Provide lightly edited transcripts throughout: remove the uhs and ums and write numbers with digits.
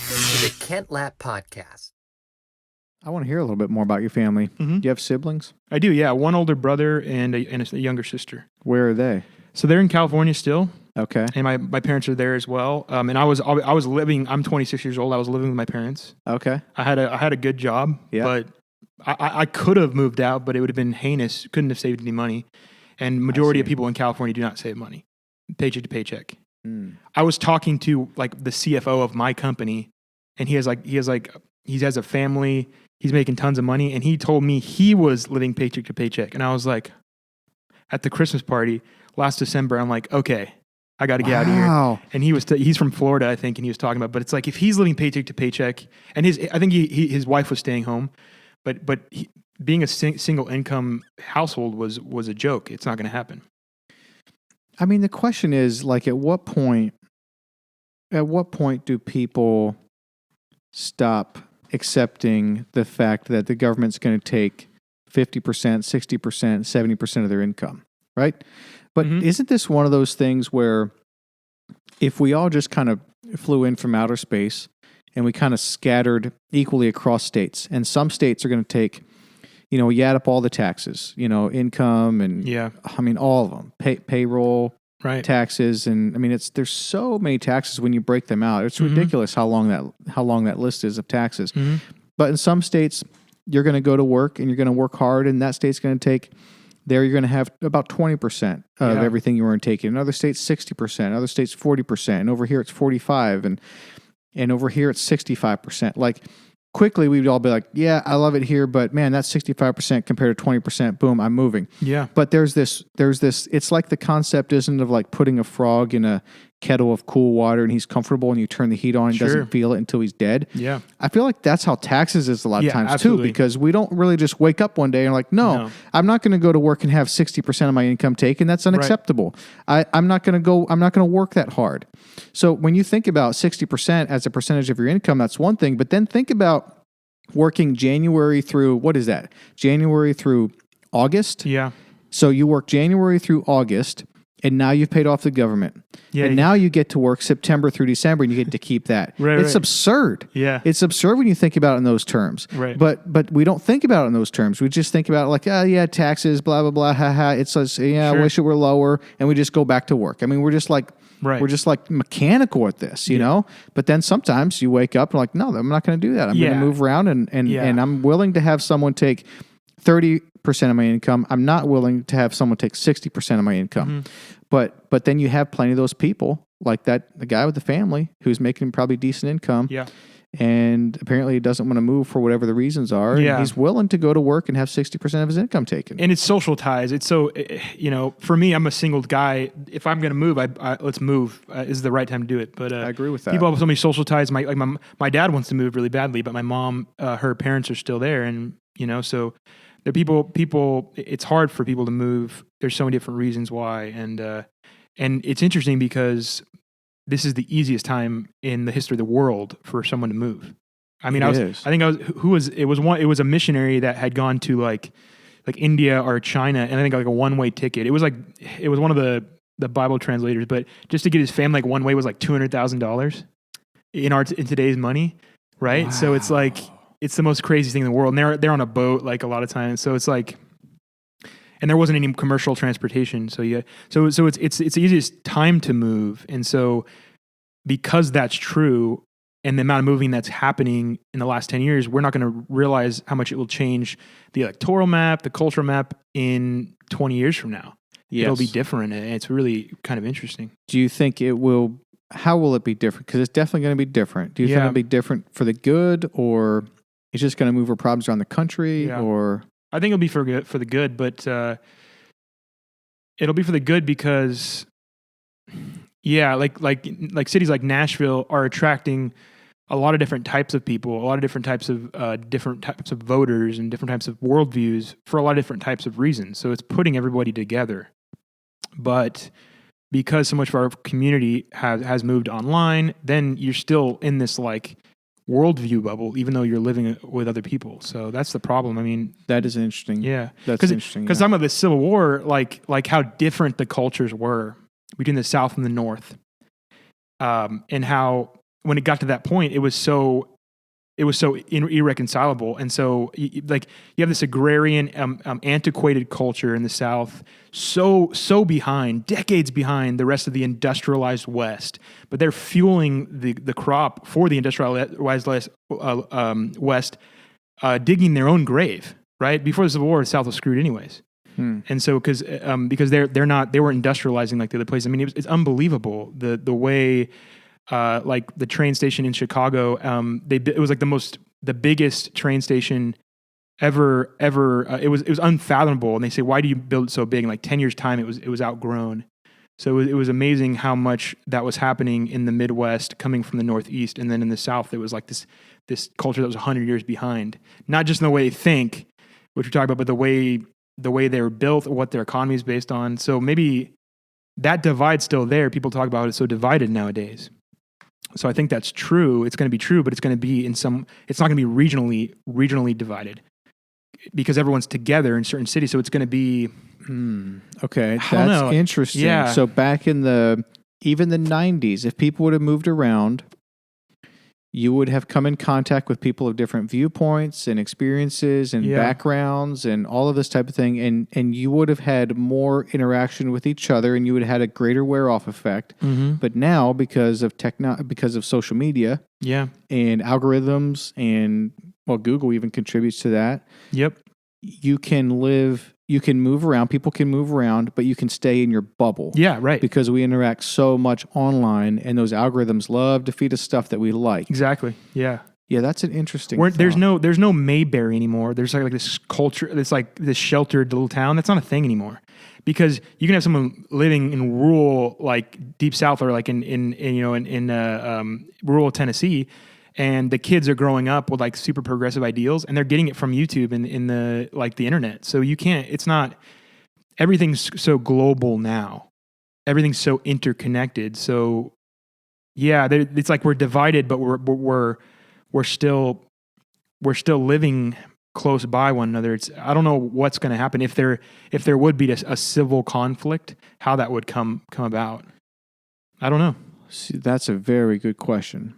to the Kent Lapp Podcast. I want to hear a little bit more about your family. Mm-hmm. Do you have siblings? I do, yeah. One older brother and a younger sister. Where are they? So they're in California still, Okay. and my parents are there as well. And I was living. I'm 26 years old. I was living with my parents. Okay. I had a good job, Yeah. but I could have moved out, but it would have been heinous. Couldn't have saved any money, and majority of people in California do not save money, paycheck to paycheck. I was talking to like the CFO of my company, and he has a family. He's making tons of money, and he told me he was living paycheck to paycheck. And I was like, at the Christmas party last December, I'm like, okay, I got to get out of here. And he's from Florida, I think, and he was talking about. But it's like if he's living paycheck to paycheck, and I think his wife was staying home, but being a single income household was a joke. It's not going to happen. I mean, the question is like, at what point do people stop accepting the fact that the government's going to take 50%, 60%, 70% of their income, right? But isn't this one of those things where if we all just kind of flew in from outer space and we kind of scattered equally across states, and some states are going to take, you add up all the taxes, income and I mean, all of them, payroll, right, taxes, and I mean, there's so many taxes when you break them out. It's ridiculous how long that list is of taxes. But in some states, you're going to go to work and you're going to work hard, and that state's going to take. There, you're going to have about 20% of everything you earn taken. In other states, 60%. In other states, 40%. And over here, it's 45%. And over here, it's 65%. Like, quickly, we'd all be like, yeah, I love it here, but man, that's 65% compared to 20%. Boom, I'm moving. Yeah. But there's this, it's like the concept isn't of like putting a frog in a kettle of cool water and he's comfortable and you turn the heat on and doesn't feel it until he's dead. Yeah. I feel like that's how taxes is a lot of times absolutely. too, because we don't really just wake up one day and like, no. I'm not going to go to work and have 60% of my income taken. That's unacceptable. Right. I'm not going to work that hard. So when you think about 60% as a percentage of your income, that's one thing, but then think about working January through, what is that? January through August? Yeah. So you work January through August, and now you've paid off the government. Yeah. And now you get to work September through December, and you get to keep that. It's absurd. Yeah. It's absurd when you think about it in those terms. Right. But we don't think about it in those terms. We just think about it like, oh, yeah, taxes, blah, blah, blah, ha, ha. It's like, I wish it were lower, and we just go back to work. I mean, we're just like... Right. We're just like mechanical at this, you know? But then sometimes you wake up and like, no, I'm not going to do that. I'm going to move around and I'm willing to have someone take 30% of my income. I'm not willing to have someone take 60% of my income. But then you have plenty of those people like the guy with the family who's making probably decent income. Yeah. And apparently he doesn't want to move for whatever the reasons are. Yeah. And he's willing to go to work and have 60% of his income taken. And it's social ties. It's so, for me, I'm a single guy. If I'm going to move, let's move. Is the right time to do it. But I agree with that. People have so many social ties. My dad wants to move really badly, but my mom, her parents are still there. And, so there are people, it's hard for people to move. There's so many different reasons why. And it's interesting because this is the easiest time in the history of the world for someone to move. I mean, it was a missionary that had gone to like India or China, and I think like a one-way ticket. It was one of the Bible translators, but just to get his family like one way was like $200,000 in today's money, right? Wow. So it's like it's the most crazy thing in the world. And they're on a boat like a lot of times, so it's like. And there wasn't any commercial transportation, so it's the easiest time to move, and so because that's true, and the amount of moving that's happening in the last 10 years, we're not going to realize how much it will change the electoral map, the cultural map in 20 years from now. Yes. It'll be different, and it's really kind of interesting. Do you think it will? How will it be different? Because it's definitely going to be different. Do you think it'll be different for the good, or it's just going to move our problems around the country, or? I think it'll be for the good, but it'll be for the good because, like cities like Nashville are attracting a lot of different types of people, a lot of different types of voters, and different types of worldviews for a lot of different types of reasons. So it's putting everybody together. But because so much of our community has moved online, then you're still in this like worldview bubble, even though you're living with other people. So that's the problem. I mean, that is interesting. Yeah, that's interesting. Because talking about the Civil War, like how different the cultures were between the South and the North, and how when it got to that point, it was so irreconcilable. And so like you have this agrarian, antiquated culture in the South, so behind, decades behind the rest of the industrialized West, but they're fueling the crop for the industrialized West, digging their own grave, right? Before the Civil War, the South was screwed anyways. And so because they weren't industrializing like the other places. I mean, it's unbelievable the way, like the train station in Chicago, it was like the biggest train station ever. It was unfathomable. And they say, why do you build it so big? In like 10 years time, it was outgrown. So it was amazing how much that was happening in the Midwest coming from the Northeast. And then in the South, there was like this culture that was 100 years behind, not just in the way they think, which we're talking about, but the way they were built, what their economy is based on. So maybe that divide's still there. People talk about it's so divided nowadays. So I think that's true. It's going to be true, but it's going to be it's not going to be regionally divided because everyone's together in certain cities. So it's going to be, okay. That's interesting. Yeah. So back in even the 90s, if people would have moved around, you would have come in contact with people of different viewpoints and experiences and backgrounds and all of this type of thing. And you would have had more interaction with each other and you would have had a greater wear-off effect. Mm-hmm. But now, because of social media and algorithms and, well, Google even contributes to that. Yep. You can move around, people can move around, but you can stay in your bubble. Yeah, right. Because we interact so much online and those algorithms love to feed us stuff that we like. Exactly. Yeah. Yeah, that's an interesting thought. There's no Mayberry anymore. There's like this culture, it's like this sheltered little town. That's not a thing anymore. Because you can have someone living in rural, like deep South or like in rural Tennessee, and the kids are growing up with like super progressive ideals, and they're getting it from YouTube and in the internet. So everything's so global now. Everything's so interconnected. So yeah, it's like we're divided, but we're still living close by one another. I don't know what's going to happen if there would be a civil conflict, how that would come about. I don't know. See, that's a very good question.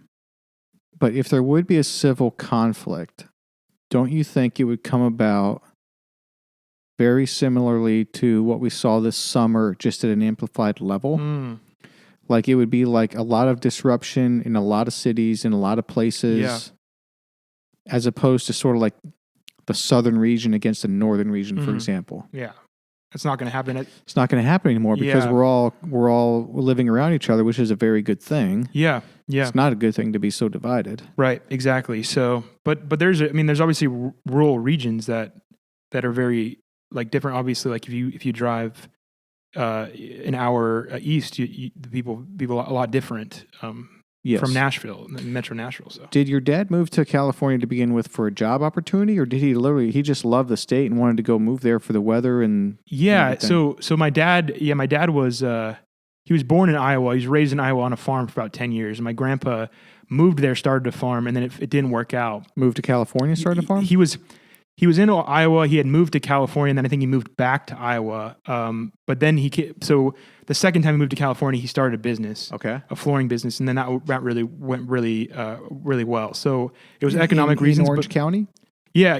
But if there would be a civil conflict, don't you think it would come about very similarly to what we saw this summer, just at an amplified level? Like it would be like a lot of disruption in a lot of cities, in a lot of places, as opposed to sort of like the southern region against the northern region, for example. Yeah. It's not going to happen. It's not going to happen anymore because we're all living around each other, which is a very good thing. Yeah. Yeah. It's not a good thing to be so divided. Right. Exactly. So, but there's obviously rural regions that are very like different. Obviously, like if you drive an hour east, people a lot different. From Nashville, Metro Nashville. So, did your dad move to California to begin with for a job opportunity, or did he just loved the state and wanted to go move there for the weather and? Yeah. So my dad was he was born in Iowa. He was raised in Iowa on a farm for about 10 years. And my grandpa moved there, started a farm, and then it didn't work out. Moved to California, started a farm. He was in Iowa. He had moved to California, and then I think he moved back to Iowa. But then so the second time he moved to California, he started a business, a flooring business, and then that really went really well. So it was economic reasons. In Orange County? Yeah.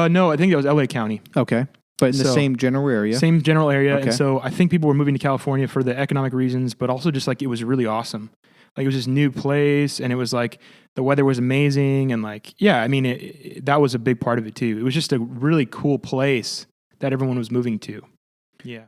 No, I think it was LA County. Okay. But in the same general area? Same general area. Okay. And so I think people were moving to California for the economic reasons, but also just like it was really awesome. Like it was this new place, and it was like the weather was amazing, and like, yeah, I mean, that was a big part of it too. It was just a really cool place that everyone was moving to. Yeah.